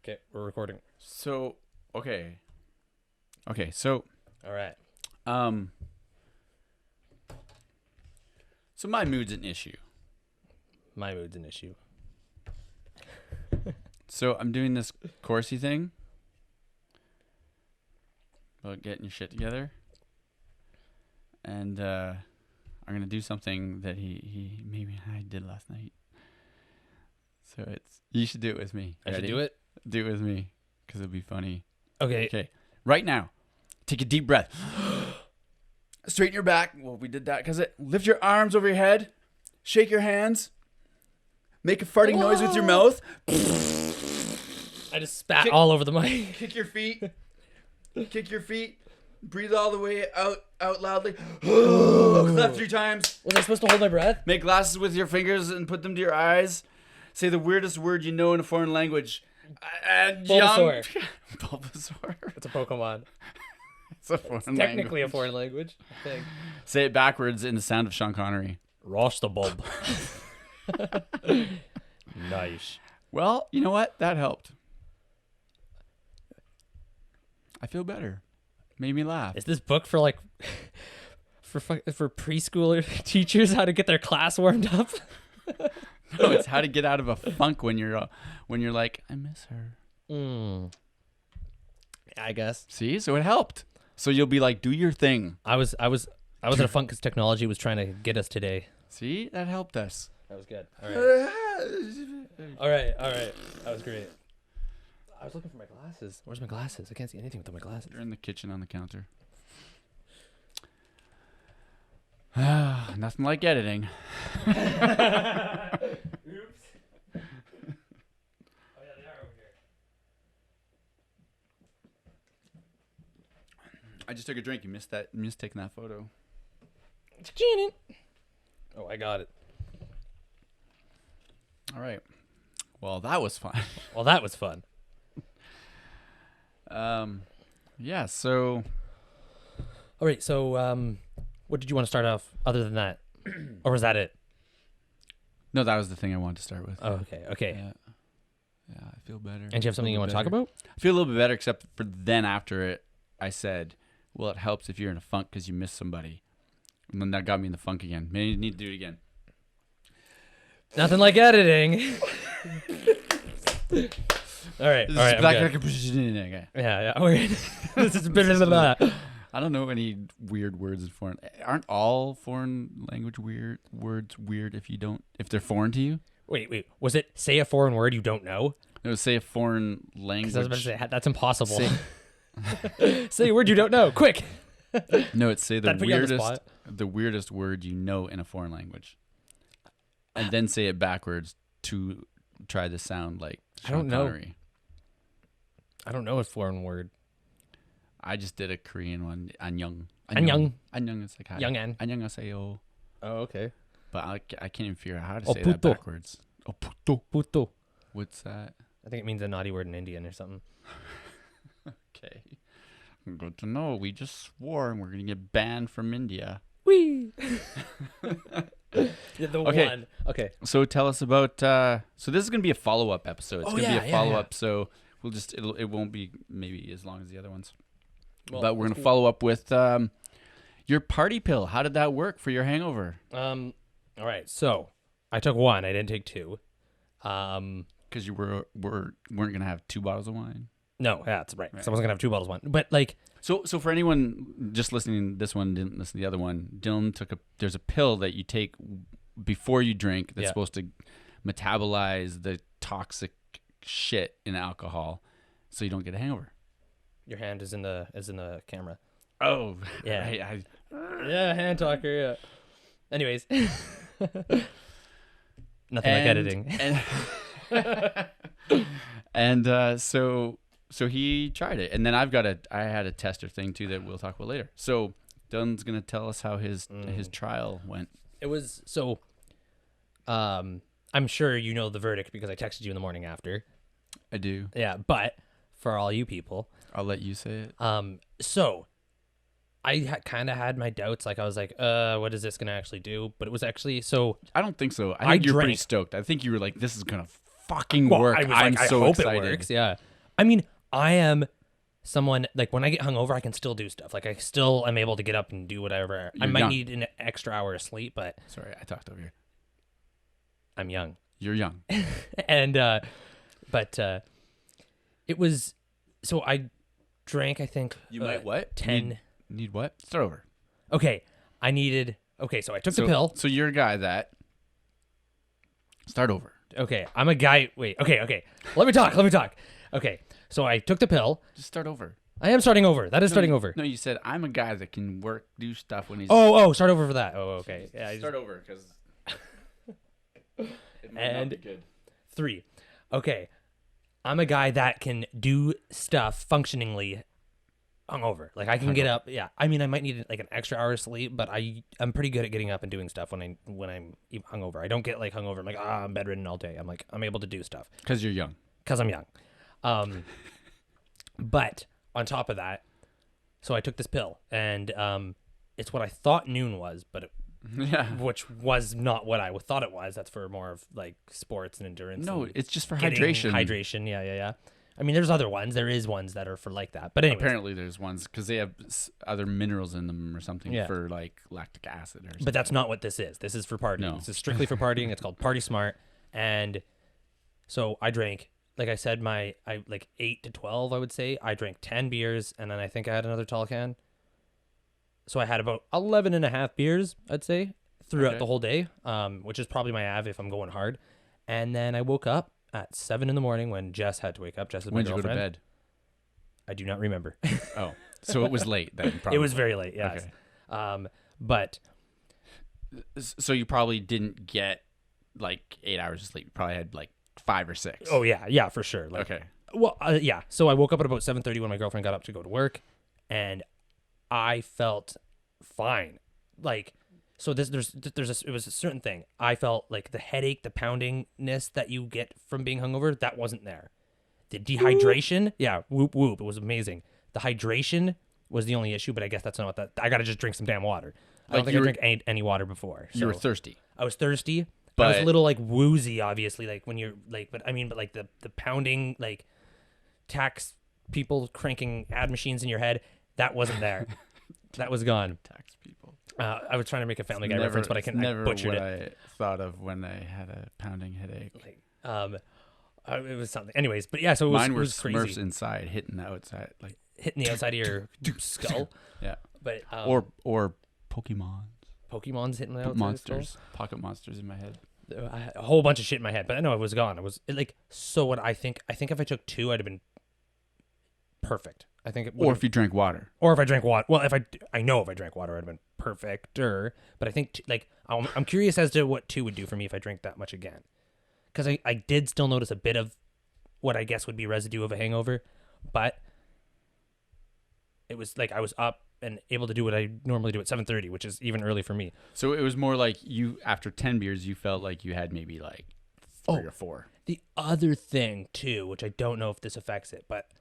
Okay, we're recording. So, okay. Okay, so All right. so my mood's an issue. My mood's an issue. So I'm doing this coursey thing about getting your shit together. And I'm going to do something that he maybe I did last night. So you should do it with me. I should Ready? do it? Do it with me because it'll be funny. Okay. Okay. Right now, take a deep breath. Straighten your back. Well, we did that because lift your arms over your head. Shake your hands. Make a farting noise with your mouth. I just spat all over the mic. Kick your feet. Kick your feet. Breathe all the way out loudly. Clap 3 times. Was I supposed to hold my breath? Make glasses with your fingers and put them to your eyes. Say the weirdest word you know in a foreign language. Bulbasaur. Bulbasaur. It's a Pokemon. It's a foreign Technically language. a foreign language, I think. Say it backwards in the sound of Sean Connery. Rostabulb. Nice. Well, you know what? That helped. I feel better. Made me laugh. Is this book for like for preschooler teachers how to get their class warmed up? No, it's how to get out of a funk when you're like, I miss her. I guess. See? So it helped. So you'll be like, do your thing. I was in a funk because technology was trying to get us today. See? That helped us. That was good. All right. All right. That was great. I was looking for my glasses. Where's my glasses? I can't see anything without my glasses. They're in the kitchen on the counter. Nothing like editing. Oops. Oh yeah, they are over here. I just took a drink. You missed taking that photo. Janet. Oh, I got it. All right. Well, that was fun. Well, that was fun. Yeah, so All right. So, what did you want to start off other than that, or was that it? no, that was the thing I wanted to start with. Oh, okay. Yeah, I feel better. And do you have something you want to talk about? I feel a little bit better, except for then after it, I said, well, it helps if you're in a funk because you miss somebody. And then that got me in the funk again. Maybe you need to do it again. Nothing like editing. All right. I'm good. Okay. Yeah. Okay. This is blah, blah, blah, blah. I don't know any weird words in foreign. Aren't all foreign language words weird if they're foreign to you? Wait. Was it say a foreign word you don't know? No, say a foreign language. Because I was about to say that's impossible. Say a word you don't know, quick. No, it's say That'd put you on the spot. the weirdest word you know in a foreign language, and then say it backwards to try to sound like Sean I don't know. Connery. I don't know a foreign word. I just did a Korean one. Annyeong. Annyeong. Annyeong is like hi. Young-an. Annyeonghaseyo. Oh, okay. But I can't even figure out how to Oh, say that puto. backwards. Oh, puto. Puto. What's that? I think it means a naughty word in Indian or something. Okay. Good to know. We just swore and we're going to get banned from India. Whee! The Okay. one. Okay. So tell us about, so this is going to be a follow-up episode. It's Oh, going to yeah, be a yeah, follow-up, so we'll just, it won't be maybe as long as the other ones. Well, but we're going to cool. follow up with your party pill. How did that work for your hangover? All right. So I took one. I didn't take two. Because you weren't going to have 2 bottles of wine. No, yeah, that's right. So I wasn't gonna have 2 bottles of wine. But like, So for anyone just listening to this one, didn't listen to the other one, Dylan there's a pill that you take before you drink that's Yeah. supposed to metabolize the toxic shit in alcohol so you don't get a hangover. your hand is in the camera. Oh, Yeah. Yeah, hand talker. Yeah. Anyways, nothing like editing. And so he tried it, and then I had a tester thing too that we'll talk about later. So Dylan's gonna tell us how his trial went. It was so. I'm sure you know the verdict because I texted you in the morning after. I do. Yeah, but for all you people, I'll let you say it. so I kind of had my doubts. Like I was like, what is this gonna actually do? But it was actually so. I don't think so. I think you're pretty drank. stoked. I think you were like, this is gonna fucking Well, work. I was I'm like, so I hope excited. it works. Yeah. I mean, I am someone, like, when I get hungover, I can still do stuff. Like, I still am able to get up and do whatever. I might need an extra hour of sleep, but... Sorry, I talked over you. I'm young. You're young. And, but it was... So I drank, I think... You might what? 10... Need what? Start over. Okay, I needed... Okay, so I took the pill. So you're a guy that... Start over. Okay, I'm a guy... Wait, okay. Let me talk. Okay, so I took the pill. Just start over. I am starting over. That is starting over. No, you said, I'm a guy that can do stuff when he's... Oh, start over for that. Oh, okay. Yeah, start over, because... it might and not be good. 3. Okay, I'm a guy that can do stuff functioningly hungover. Like, I can get up. Yeah, I mean, I might need like an extra hour of sleep, but I'm pretty good at getting up and doing stuff when I'm hungover. I don't get like hungover. I'm like, I'm bedridden all day. I'm like, I'm able to do stuff Because you're young. because I'm young. But on top of that, so I took this pill, and it's what I thought noon was, but which was not what I thought it was. That's for more of like sports and endurance. No, and it's just for getting hydration. Hydration, yeah. I mean, there's other ones. There is ones that are for like that. But anyway, Apparently there's ones because they have other minerals in them or something for like lactic acid or something. But that's not what this is. This is for partying. No. This is strictly for partying. It's called Party Smart. And so I drank, like I said, I like 8 to 12, I would say. I drank 10 beers, and then I think I had another tall can. So I had about 11 and a half beers, I'd say, throughout the whole day, which is probably my av if I'm going hard. And then I woke up at 7 in the morning when Jess had to wake up. Jess is my girlfriend. When did you go to bed? I do not remember. Oh, so it was late then, probably. It was very late, yes. Okay. But... So you probably didn't get like 8 hours of sleep. You probably had like 5 or 6. Oh, yeah, for sure. Like, okay. Well, yeah. So I woke up at about 7:30 when my girlfriend got up to go to work, and I felt fine. Like, so it was a certain thing. I felt like the headache, the poundingness that you get from being hungover, that wasn't there. The dehydration, whoop. It was amazing. The hydration was the only issue, but I guess that's not what I got to just drink some damn water. I don't think I drank any water before. So you were thirsty. I was thirsty. But I was a little like woozy, obviously, like when you're like, but like the pounding, like tax people cranking ad machines in your head, that wasn't there. That was gone. Tax people. I was trying to make a Family Guy reference, but I butchered it. I thought of when I had a pounding headache. It was something. Anyways, but yeah, so it was crazy. Smurfs inside, hitting the outside, like hitting the outside of your skull. Yeah. But or Pokemon. Pokemon's hitting the outside monsters, pocket monsters in my head. A whole bunch of shit in my head, but I know it was gone. So what I think if I took 2, I'd have been perfect. I think if you drank water. Or if I drank water. Well, I know if I drank water, I'd have been perfecter. But I think I'm curious as to what 2 would do for me if I drank that much again. Because I did still notice a bit of what I guess would be residue of a hangover, but it was like I was up and able to do what I normally do at 7:30, which is even early for me. So it was more like you, after 10 beers, you felt like you had maybe like 3 or 4. The other thing, too, which I don't know if this affects it, but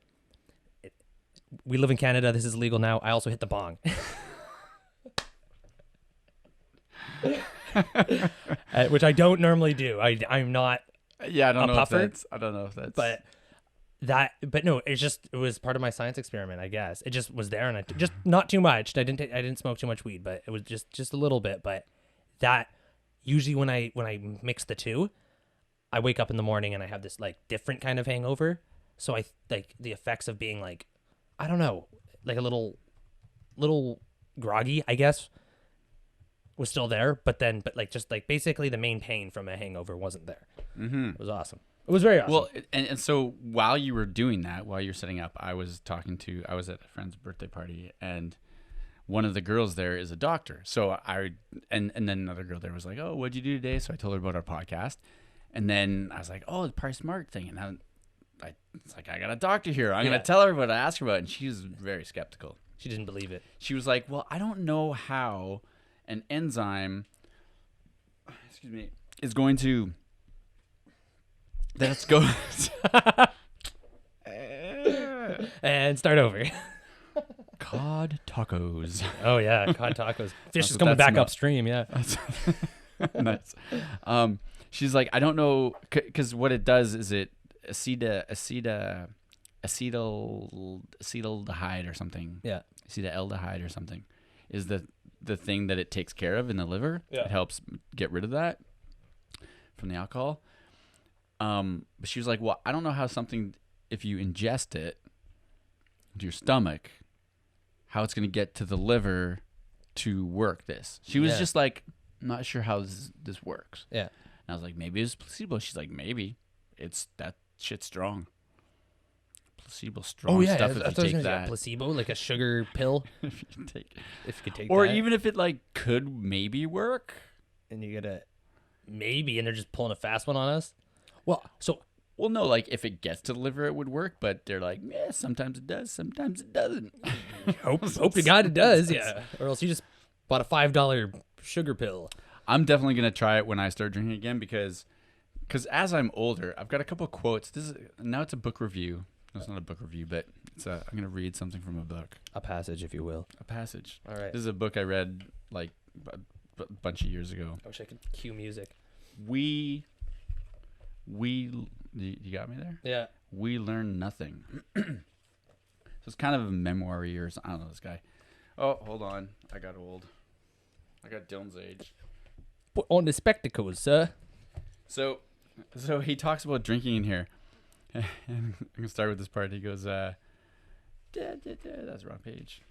we live in Canada. This is legal now. I also hit the bong. Which I don't normally do. I'm not I don't know puffer, I don't know if that's... But no, it was part of my science experiment, I guess. It just was there, and I just not too much. I didn't smoke too much weed, but it was just a little bit. But that usually when I mix the 2, I wake up in the morning and I have this like different kind of hangover. So I like the effects of being like, I don't know, like a little groggy, I guess, was still there. But just basically the main pain from a hangover wasn't there. Mm-hmm. It was awesome. It was very awesome. Well, and so while you were doing that, while you're setting up, I was at a friend's birthday party, and one of the girls there is a doctor. So and then another girl there was like, "Oh, what'd you do today?" So I told her about our podcast, and then I was like, "Oh, the Party Smart thing," and it's like, I got a doctor here. I'm gonna tell her what I asked her about, and she was very skeptical. She didn't believe it. She was like, "Well, I don't know how an enzyme, is going to." Let's go. And start over. Cod tacos. Oh yeah, cod tacos. Fish is coming back upstream. Yeah. Nice. She's like, I don't know, because what it does is it acetaldehyde or something. Yeah. Acetaldehyde or something is the thing that it takes care of in the liver. Yeah. It helps get rid of that from the alcohol. But she was like, well, I don't know how something, if you ingest it into your stomach, how it's going to get to the liver to work this. She was just like, I'm not sure how this works. Yeah. And I was like, maybe it's placebo. She's like, maybe. It's that shit's strong. Placebo strong stuff if you take that. Placebo, like a sugar pill. If you could take or that. even if it like could maybe work. And you get a maybe, and they're just pulling a fast one on us. Well, no, like if it gets to the liver, it would work, but they're like, yeah, sometimes it does, sometimes it doesn't. hope to God it does, yeah. Or else you just bought a $5 sugar pill. I'm definitely gonna try it when I start drinking again because as I'm older, I've got a couple of quotes. Now it's a book review. No, it's not a book review, but I'm gonna read something from a book. A passage, if you will. A passage. All right. This is a book I read like a bunch of years ago. I wish I could cue music. You got me there? Yeah. We learn nothing. So it's kind of a memoir or I don't know this guy. Oh, hold on. I got old. I got Dylan's age. Put on the spectacles, sir. So he talks about drinking in here. And I'm going to start with this part. He goes, that's the wrong page.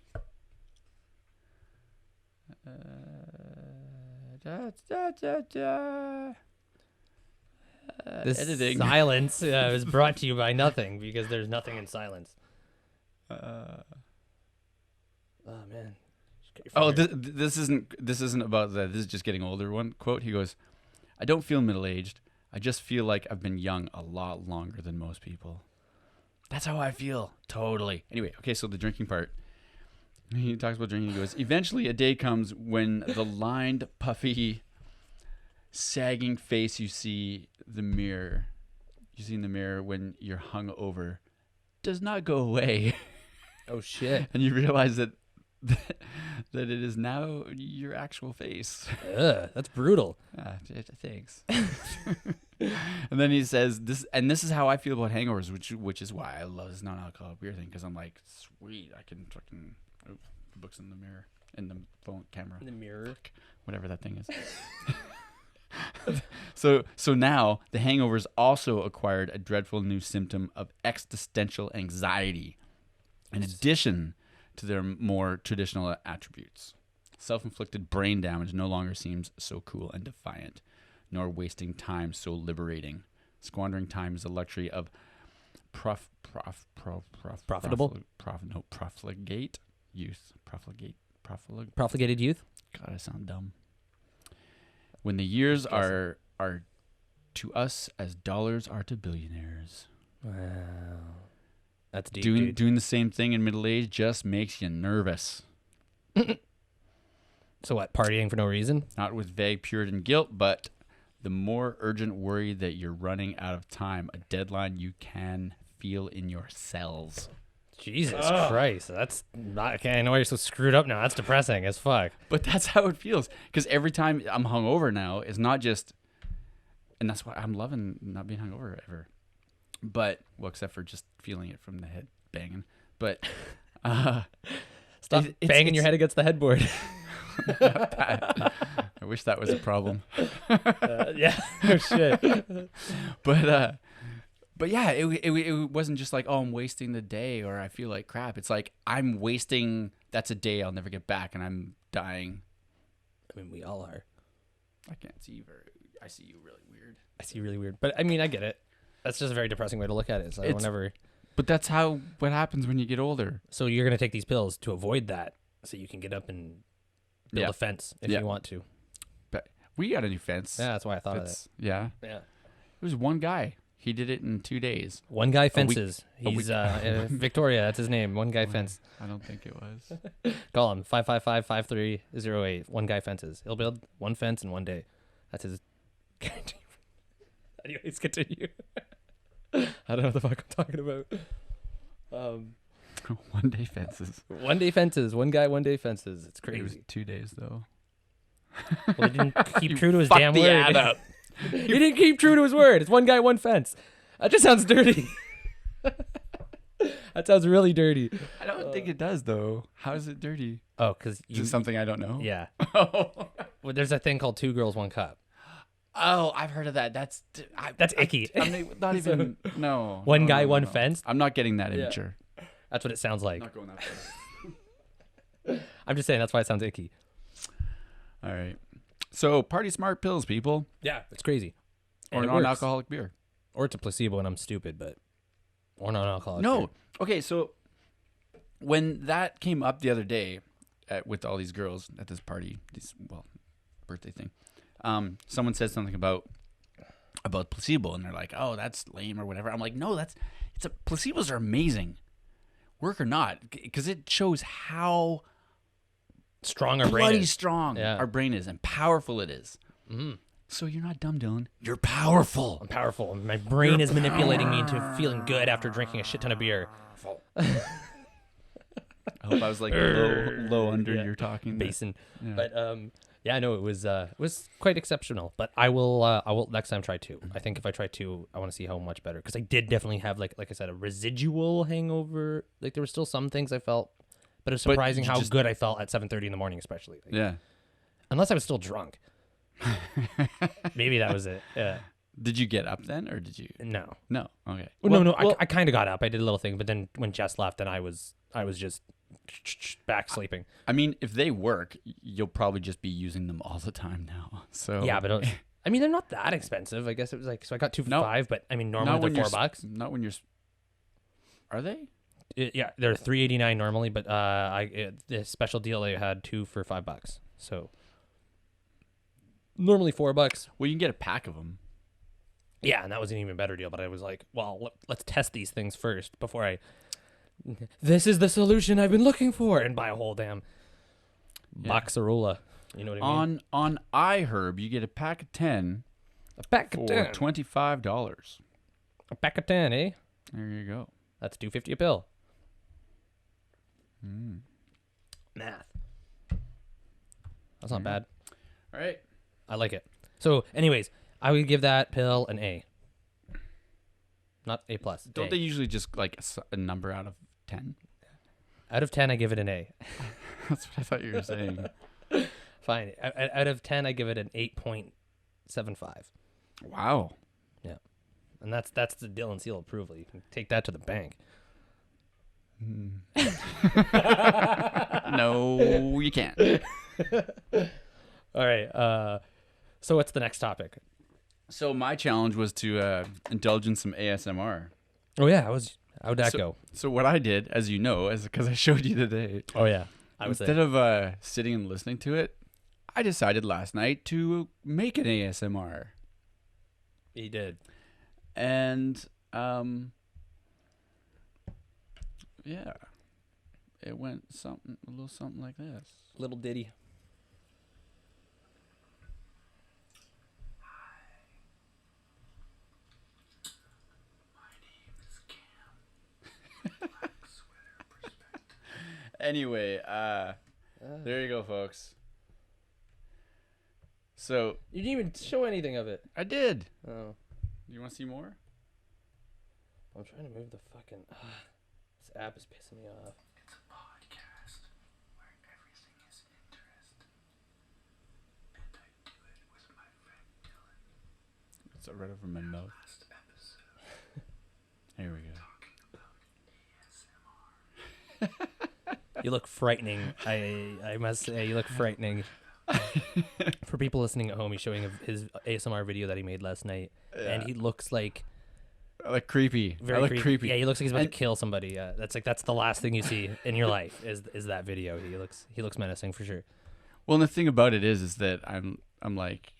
This editing. silence is brought to you by nothing because there's nothing in silence. Oh man. This isn't about that. This is just getting older. One quote. He goes, "I don't feel middle-aged. I just feel like I've been young a lot longer than most people." That's how I feel. Totally. Anyway, okay, so the drinking part. He talks about drinking. He goes, "Eventually a day comes when the lined, puffy, sagging face you see in the mirror when you're hung over does not go away." Oh shit. And you realize that it is now your actual face. That's brutal. Thanks. And then he says this is how I feel about hangovers, which is why I love this non-alcoholic beer thing, because I'm like, sweet, I can fucking the books in the mirror, in the phone camera, in the mirror, whatever that thing is. So now the hangovers also acquired a dreadful new symptom of existential anxiety, in addition to their more traditional attributes. Self-inflicted brain damage no longer seems so cool and defiant, nor wasting time so liberating. Squandering time is a luxury of profligate youth. Profligated youth? God, I sound dumb. When the years are to us as dollars are to billionaires. Wow. That's deep, dude. Doing the same thing in middle age just makes you nervous. So what, partying for no reason? Not with vague Puritan guilt, but the more urgent worry that you're running out of time, a deadline you can feel in your cells. Jesus Christ. That's not, okay, I know why you're so screwed up now. That's depressing as fuck. But that's how it feels. Because every time I'm hungover now, it's not just, and that's why I'm loving not being hungover ever. But, well, except for just feeling it from the head banging. But, stop banging your head against the headboard. I wish that was a problem. Yeah, oh shit. But yeah, it wasn't just like, oh, I'm wasting the day or I feel like crap. It's like I'm wasting. That's a day I'll never get back, and I'm dying. I mean, we all are. I can't see you I see you really weird. I see you really weird, but I mean, I get it. That's just a very depressing way to look at it. So But that's what happens when you get older. So you're gonna take these pills to avoid that, so you can get up and build a fence if you want to. But we got a new fence. Yeah, that's why I thought of it. Yeah. Yeah. It was one guy. He did it in 2 days. One guy fences. He's Victoria. That's his name. One guy fence. I don't think it was. Call him 555-5308. One guy fences. He'll build one fence in 1 day. That's his. Anyways, continue. I don't know what the fuck I'm talking about. 1 day fences. 1 day fences. One guy, 1 day fences. It's crazy. It was 2 days though. Well, he didn't keep true to his damn word. Ad up. He didn't keep true to his word. It's one guy, one fence. That just sounds dirty. That sounds really dirty. I don't think it does, though. How is it dirty? Oh, because Is it something I don't know? Yeah. Oh. Well, there's a thing called 2 girls, 1 cup. Oh, I've heard of that. That's icky. I'm not even. No. One no, guy, no, one no. fence. I'm not getting that immature. That's what it sounds like. Not going that far. I'm just saying that's why it sounds icky. All right. So, party smart pills, people. Yeah, it's crazy. Or And it works. non-alcoholic beer. Or it's a placebo and I'm stupid, but or non-alcoholic. No. beer. Okay, so when that came up the other day with all these girls at this party, birthday thing, someone said something about placebo, and they're like, "Oh, that's lame" or whatever. I'm like, "No, placebos are amazing, work or not, because it shows how Strong our brain bloody is. strong Yeah. our brain is and powerful it is." Mm-hmm. So you're not dumb, Dylan. You're powerful. I'm powerful. My brain is manipulating me into feeling good after drinking a shit ton of beer. I hope I was like low under your talking. Basin. Yeah. But yeah, no, it was quite exceptional. But I will next time try 2. I think if I try 2, I want to see how much better, because I did definitely have like I said, a residual hangover. Like there were still some things I felt, but it was surprising how good I felt at 7:30 in the morning, especially. Like, Yeah. Unless I was still drunk. Maybe that was it. Yeah. Did you get up then, or did you? No. No. Okay. No. I kind of got up. I did a little thing, but then when Jess left, then I was just back sleeping. I mean, if they work, you'll probably just be using them all the time now. So Yeah, but I mean, they're not that expensive. I guess it was like, so I got 2 for $5, but I mean, normally they're $4. Not when you're. Are they? Yeah, they're $3.89 normally, but the special deal they had 2 for $5. So normally $4. Well, you can get a pack of them. Yeah, and that was an even better deal. But I was like, well, let's test these things first before I. This is the solution I've been looking for, and buy a whole damn Boxarola. You know what I mean? On iHerb, you get a pack of 10 A pack for of 10. $25. A pack of 10, eh? There you go. That's $2.50 a pill. Math. That's not bad. All right. I like it. So, anyways, I would give that pill an A. Not A plus. Don't they usually just like a number out of 10? Out of 10, I give it an A. That's what I thought you were saying. Fine. Out of 10, I give it an 8.75. Wow. Yeah. And that's the Dylan seal approval. You can take that to the bank. No, you can't. All right. So what's the next topic? So my challenge was to indulge in some ASMR. Oh yeah, how'd that go? So what I did, as you know, because I showed you today, Oh yeah, I was instead there. of sitting and listening to it, I decided last night to make an ASMR. He did. And yeah, it went a little something like this. Little ditty. Anyway, there you go, folks. So You didn't even show anything of it. I did. Oh, You want to see more? I'm trying to move the fucking. This app is pissing me off. It's a podcast where everything is interest, and I do it with my friend Dylan. It's right over my mouth. Last episode. Here we go. Talking about ASMR. You look frightening. I must say, you look frightening. For people listening at home, he's showing his ASMR video that he made last night, and he looks like I look creepy. very creepy. Yeah, he looks like he's about to And- kill somebody. That's the last thing you see in your life is that video. He looks menacing for sure. Well, and the thing about it is that I'm like,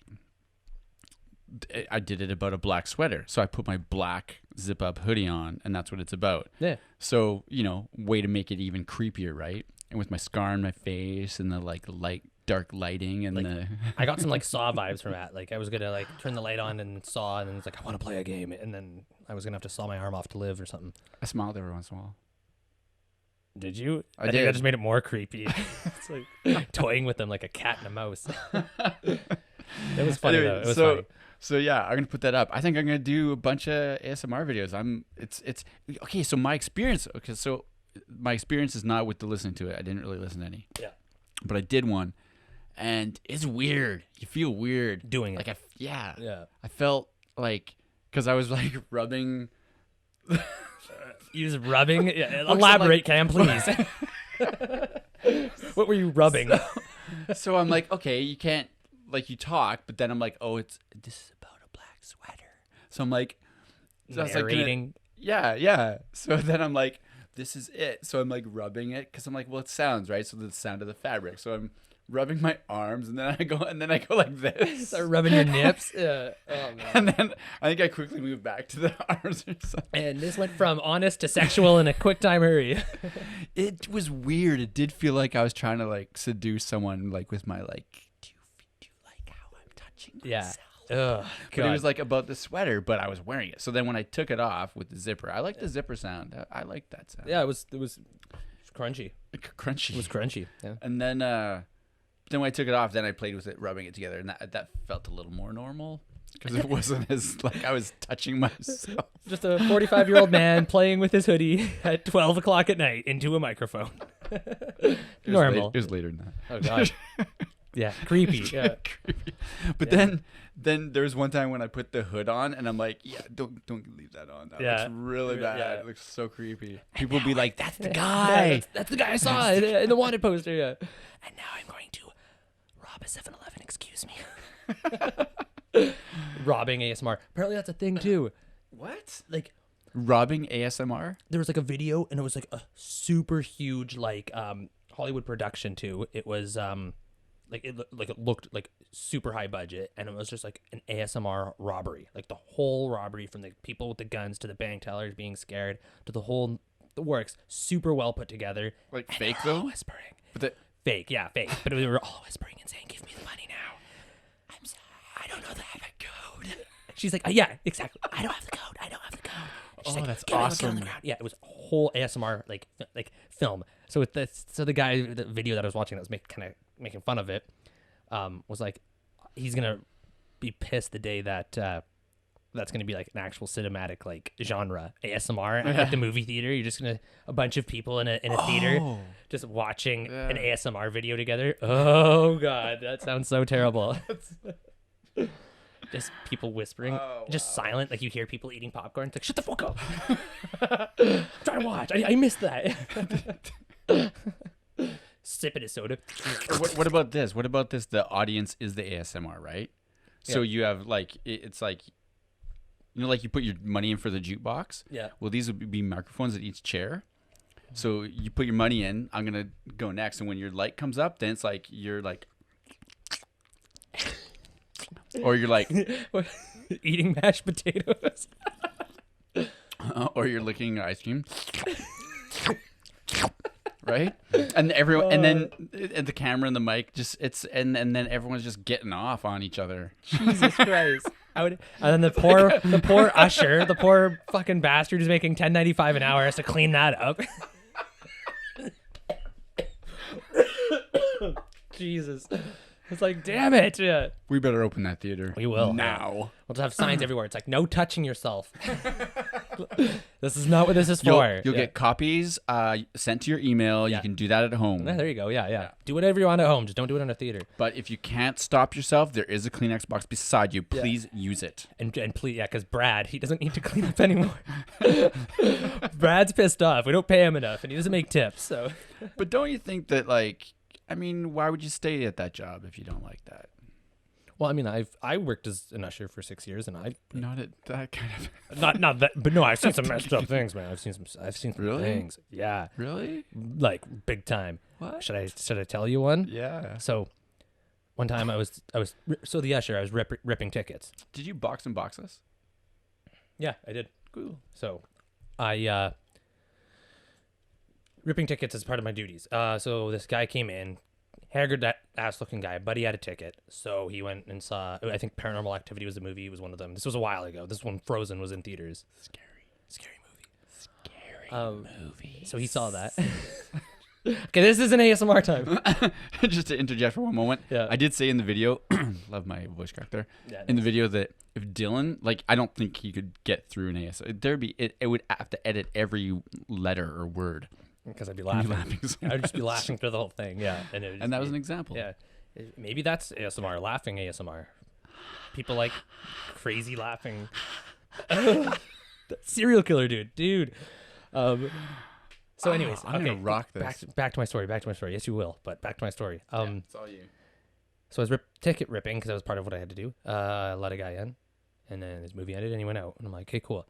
I did it about a black sweater, so I put my black zip up hoodie on, and that's what it's about. Yeah. So way to make it even creepier, right? And with my scar on my face and the dark lighting and the I got some like Saw vibes from that. Like I was gonna like turn the light on and Saw, and then it's like I want to play a game, and then I was gonna have to saw my arm off to live or something. I smiled every once in a while. Did you? I think did. that just made it more creepy. It's like toying with them like a cat and a mouse. It was funny though. It was funny. So yeah, I'm gonna put that up. I think I'm gonna do a bunch of ASMR videos. It's okay. So my experience. Okay, so my experience is not with the listening to it. I didn't really listen to any. Yeah. But I did one, and it's weird. You feel weird Doing like it. Yeah. I felt like because I was like rubbing. You was rubbing. Yeah, elaborate, Cam, please. What were you rubbing? So I'm like, okay, you can't like you talk, but then I'm like, oh, this is about a black sweater. So I'm like, narrating. Yeah. So then I'm like, this is it. So I'm like rubbing it because I'm like, well, it sounds right. So the sound of the fabric. So I'm rubbing my arms, and then I go like this. Start rubbing your nips. Oh, man. And then I think I quickly moved back to the arms or something. And this went from honest to sexual in a quick time hurry. It was weird. It did feel like I was trying to like seduce someone, like with my like, do you like how I'm touching myself? Yeah. Ugh, but it was like about the sweater, but I was wearing it. So then when I took it off with the zipper, I like the zipper sound. I like that sound. Yeah, it was crunchy. Crunchy. It was crunchy. Yeah. And then when I took it off, then I played with it, rubbing it together, and that felt a little more normal because it wasn't as like I was touching myself. Just a 45-year-old man playing with his hoodie at 12 o'clock at night into a microphone. Normal. It was later than that. Oh gosh. Yeah, creepy. Yeah. Creepy. But then there was one time when I put the hood on, and I'm like, yeah, don't leave that on. That looks really bad. Yeah. It looks so creepy. People would be like, that's the Yeah, guy. that's the guy I saw in the wanted poster. Yeah. And now I'm going to rob a 7-Eleven. Excuse me. Robbing ASMR. Apparently that's a thing too. What? Like Robbing ASMR? there was like a video, and it was like a super huge like Hollywood production too. It was it looked like super high budget, and it was just like an ASMR robbery. Like the whole robbery, from the people with the guns to the bank tellers being scared to the works, super well put together. Like And fake they were all though? whispering. But Fake, yeah, fake. But we were all whispering and saying, "Give me the money now." I'm sorry, I don't know the code. She's like, "Yeah, exactly. I don't have the code. I don't have the code." And she's like, that's "Get on awesome. the ground." Yeah, it was a whole ASMR like film. So with the guy, the video that I was watching that was making fun of it, was like, he's gonna be pissed the day that that's gonna be like an actual cinematic like genre ASMR at the movie theater. You're just gonna a bunch of people in a theater just watching an ASMR video together. Oh god, that sounds so terrible. Just people whispering, just silent. Like you hear people eating popcorn. It's like, shut the fuck up. I'm trying to watch. I missed that. Sipping a soda. what about this? What about this? The audience is the ASMR, right? So you have like it's like, you know, like you put your money in for the jukebox. Yeah. Well, these would be microphones at each chair. So you put your money in. I'm gonna go next, and when your light comes up, then it's like you're like, or you're like eating mashed potatoes. or you're licking ice cream. Right? And everyone, and then the camera and the mic and then everyone's just getting off on each other. Jesus Christ. And then the poor usher, the poor fucking bastard who's making $10.95 an hour has to clean that up. Jesus. It's like, damn it. Yeah. We better open that theater. We will. Now. We'll just have signs everywhere. It's like, no touching yourself. This is not what this is for. You'll get copies sent to your email. Yeah. You can do that at home. There you go. Yeah. Do whatever you want at home. Just don't do it in a theater. But if you can't stop yourself, there is a Kleenex box beside you. Please use it. And please, because Brad, he doesn't need to clean up anymore. Brad's pissed off. We don't pay him enough, and he doesn't make tips. So. But don't you think that, like, I mean, why would you stay at that job if you don't like that? Well, I mean, I worked as an usher for 6 years, and Not at that kind of. not that, but no, I've seen some messed up things, man. I've seen some Really? things. Yeah, Really? like big time. What? Should I tell you one? Yeah. So, one time I was the usher. I was ripping tickets. Did you box and box us? Yeah, I did. Cool. So, I ripping tickets is part of my duties. So this guy came in, haggard ass looking guy, but he had a ticket. So he went and saw, I think Paranormal Activity was the movie. It was one of them. This was a while ago. This one, Frozen, was in theaters. Scary movie. Movie. So he saw that. Okay, this isn't ASMR time. Just to interject for one moment. Yeah. I did say in the video, love my voice crack there. Yeah, in the video that if Dylan, like, I don't think he could get through an ASMR. It would have to edit every letter or word. Because I'd be I'd laughing. be so I'd just be much. laughing through the whole thing. Yeah, And that was an example. Yeah, maybe that's ASMR, laughing ASMR. People like crazy laughing. Serial killer, dude. So, anyways, I'm gonna rock this. Back to my story. Yes, you will. But back to my story. It's all you. So I was ticket ripping because that was part of what I had to do. Let a guy in, and then his movie ended, and he went out, and I'm like, okay, cool.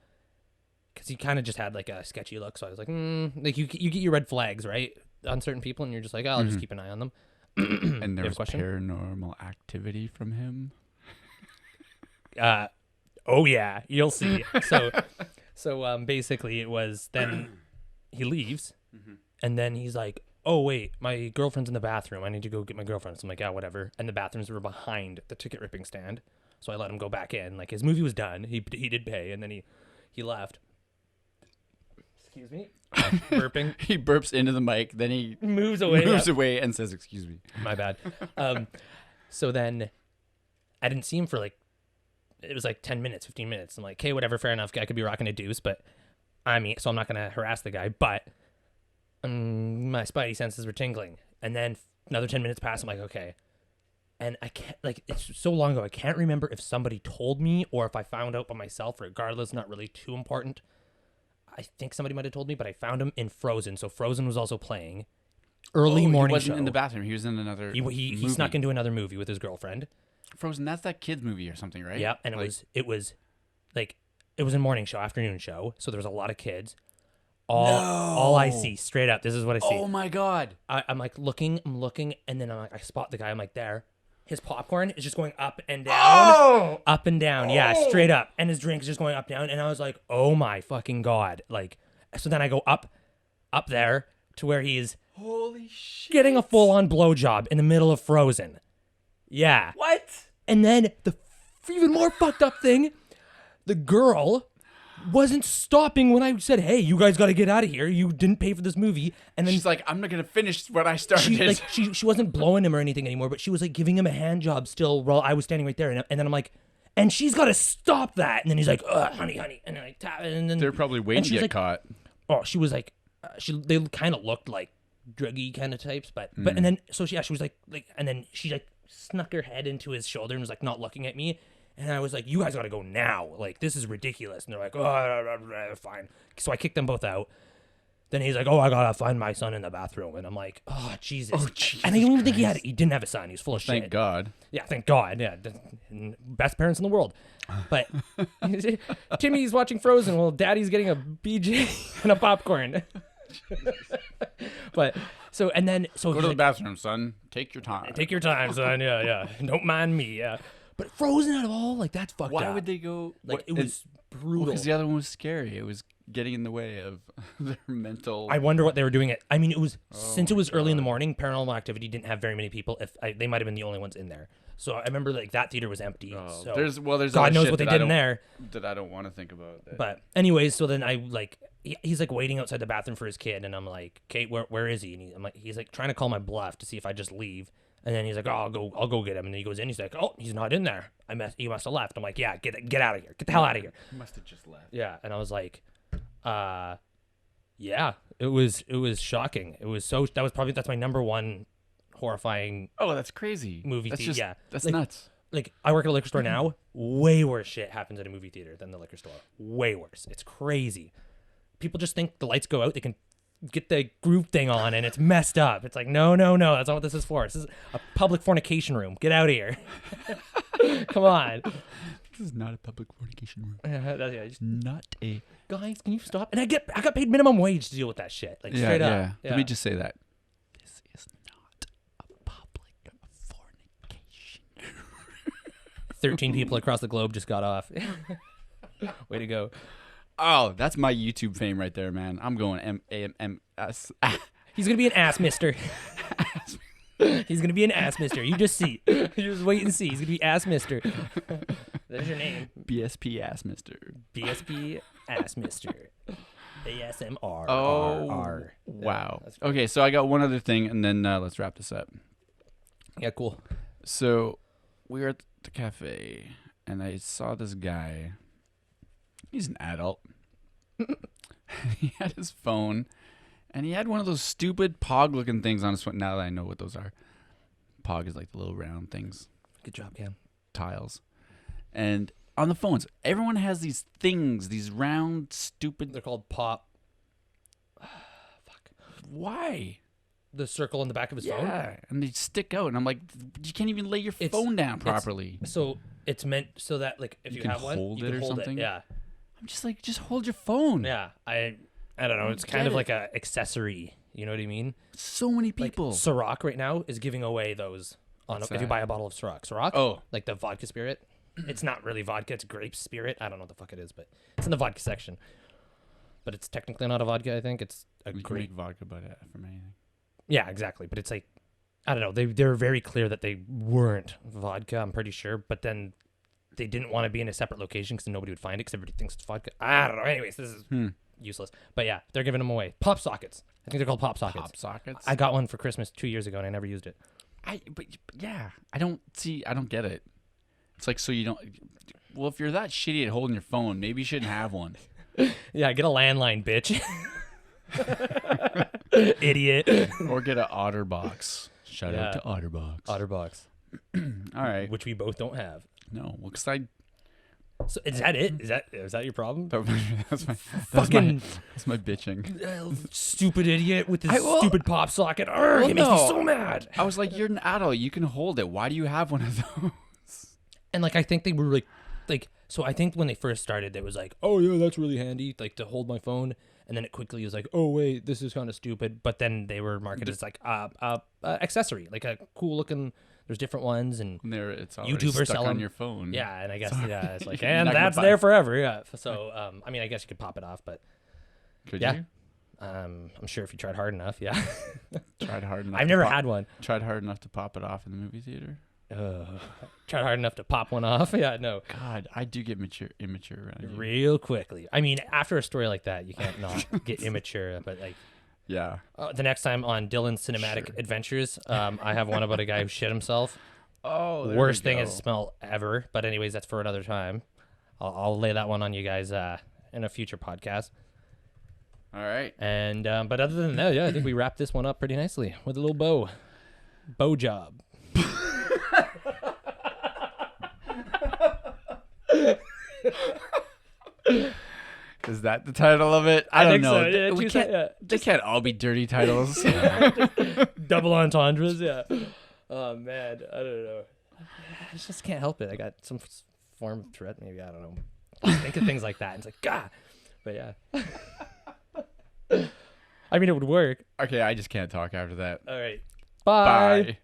Because he kind of just had like a sketchy look, so I was like, like you get your red flags, right, on certain people, and you're just like, oh, I'll just keep an eye on them. And there was paranormal activity from him. Oh yeah, you'll see. So basically, it was then he leaves, and then he's like, oh wait, my girlfriend's in the bathroom. I need to go get my girlfriend. So I'm like, yeah, whatever. And the bathrooms were behind the ticket ripping stand, so I let him go back in. Like his movie was done. He did pay, and then he left. Excuse me. Burping. He burps into the mic, then he moves away and says, "Excuse me." My bad. So then I didn't see him for like, it was like 10 minutes, 15 minutes. I'm like, okay, whatever, fair enough. I could be rocking a deuce, but so I'm not going to harass the guy, but my spidey senses were tingling. And then another 10 minutes passed. I'm like, okay. And I can't, like, it's so long ago. I can't remember if somebody told me or if I found out by myself. Regardless, not really too important. I think somebody might have told me, but I found him in Frozen. So Frozen was also playing. Early morning he wasn't show. in the bathroom. He was in another He snuck into another movie with his girlfriend. Frozen, that's that kid's movie or something, right? Yeah, and it was a morning show, afternoon show, so there was a lot of kids. All I see, straight up, this is what I see. Oh my god. I'm like looking, and then I spot the guy. I'm like, there. His popcorn is just going up and down. Up and down, yeah, straight up. And his drink is just going up and down. And I was like, oh my fucking god. Like, so then I go up there to where he's holy shit, getting a full-on blowjob in the middle of Frozen. Yeah. What? And then the even more fucked up thing, the girl wasn't stopping when I said, hey, you guys got to get out of here. You didn't pay for this movie. And then she's like, I'm not going to finish what I started. She wasn't blowing him or anything anymore, but she was like giving him a hand job still while I was standing right there. And then I'm like, and she's got to stop that. And then he's like, honey. And then like, tap. And then they're probably waiting to get caught. Oh, she was like, they kind of looked like druggy kind of types, but and then so she was like, and then she like snuck her head into his shoulder and was like not looking at me. And I was like, you guys got to go now. Like, this is ridiculous. And they're like, oh, fine. So I kicked them both out. Then he's like, oh, I got to find my son in the bathroom. And I'm like, oh, Jesus. And I don't even think he didn't have a son. He was full of shit. Thank God. Yeah, thank God. Yeah. Best parents in the world. But Timmy's watching Frozen while Daddy's getting a BJ and a popcorn. But so, and then, so go to the bathroom, son. Take your time. Take your time, son. Yeah. Don't mind me. Yeah. But Frozen out of all, like, that's fucked up. Why would they go? Like, it was brutal. Because the other one was scary. It was getting in the way of their mental. I wonder what they were doing. It was since it was early in the morning. Paranormal Activity didn't have very many people. They might have been the only ones in there. So I remember like that theater was empty. So there's God knows what they did in there that I don't want to think about. But anyways, so then I like he's like waiting outside the bathroom for his kid, and I'm like, Kate, where is he? And he's like trying to call my bluff to see if I just leave. And then he's like, oh, I'll go get him. And then he goes in. He's like, oh, he's not in there. He must have left. I'm like, yeah, get out of here. Get the hell out of here. He must have just left. Yeah. And I was like, yeah, it was shocking. That's my number one horrifying. Oh, that's crazy. Movie theater. Yeah. That's like, nuts. Like, I work at a liquor store now. Way worse shit happens at a movie theater than the liquor store. Way worse. It's crazy. People just think the lights go out. They can get the groove thing on and it's messed up. It's like, no, that's not what this is for. This is a public fornication room. Get out of here. Come on. This is not a public fornication room. Not a guys, can you stop? And I got paid minimum wage to deal with that shit. Like straight up. Yeah. Let me just say that. This is not a public fornication room. 13 people across the globe just got off. Way to go. Oh, that's my YouTube fame right there, man. I'm going M-A-M-S. He's going to be an ass mister. He's going to be an ass mister. You just see. You just wait and see. He's going to be ass mister. There's your name. BSP ass mister. BSP ass mister. ASMR. Oh, R. wow. That's great. Okay, so I got one other thing, and then let's wrap this up. Yeah, cool. So we were at the cafe, and I saw this guy. He's an adult. He had his phone, and he had one of those stupid Pog-looking things on his phone. Now that I know what those are. Pog is like the little round things. Good job, Cam. Tiles. And on the phones, everyone has these things, these round, stupid... They're called Pop. Fuck. Why? The circle in the back of his phone? Yeah, and they stick out, and I'm like, you can't even lay your phone down properly. So it's meant so that, like, if you have one, you can hold it. Yeah. I'm just like, just hold your phone. Yeah. I don't know. It's kind of like a accessory. You know what I mean? So many people. Like, Ciroc right now is giving away those if you buy a bottle of Ciroc. Ciroc? Oh. Like the vodka spirit. It's not really vodka. It's grape spirit. I don't know what the fuck it is, but it's in the vodka section. But it's technically not a vodka, I think. It's a You can grape. make vodka from anything. Yeah, exactly. But it's like, I don't know. They're very clear that they weren't vodka, I'm pretty sure. But then they didn't want to be in a separate location because nobody would find it because everybody thinks it's vodka. I don't know. Anyways, this is useless. But yeah, they're giving them away. PopSockets. I think they're called PopSockets. PopSockets? I got one for Christmas 2 years ago and I never used it. But yeah, I don't get it. It's like, so you don't... Well, if you're that shitty at holding your phone, maybe you shouldn't have one. Yeah, get a landline, bitch. Idiot. Or get an OtterBox. Shout out to OtterBox. OtterBox. All right. Which we both don't have. No, well, because I... So is that it? Is that your problem? That's my bitching. Stupid idiot with this stupid pop socket. It makes me so mad. I was like, you're an adult. You can hold it. Why do you have one of those? And like, I think they were like, so I think when they first started, it was like, oh yeah, that's really handy, like to hold my phone. And then it quickly was like, oh wait, this is kind of stupid. But then they were marketed as like accessory, like a cool looking. There's different ones, and it's YouTubers stuck sell on them. your phone. Yeah, and I guess it's like, and that's there forever. Yeah. So I mean, I guess you could pop it off, but could you? I'm sure if you tried hard enough, yeah. Tried hard enough. I've never had one. Tried hard enough to pop it off in the movie theater. Tried hard enough to pop one off. Yeah, no. God, I do get immature around you. Real quickly. I mean, after a story like that, you can't not get immature. But like, yeah. The next time on Dylan's Cinematic Adventures, I have one about a guy who shit himself. Oh, worst thing is smell ever. But anyways, that's for another time. I'll lay that one on you guys in a future podcast. All right. And but other than that, yeah, I think we wrapped this one up pretty nicely with a little bow job. Is that the title of it? I don't know. So, yeah, They can't all be dirty titles. Double entendres, yeah. Oh man, I don't know. I just can't help it. I got some form of Tourette, maybe. I don't know. I think of things like that. And it's like, God. But yeah. I mean, it would work. Okay, I just can't talk after that. All right. Bye.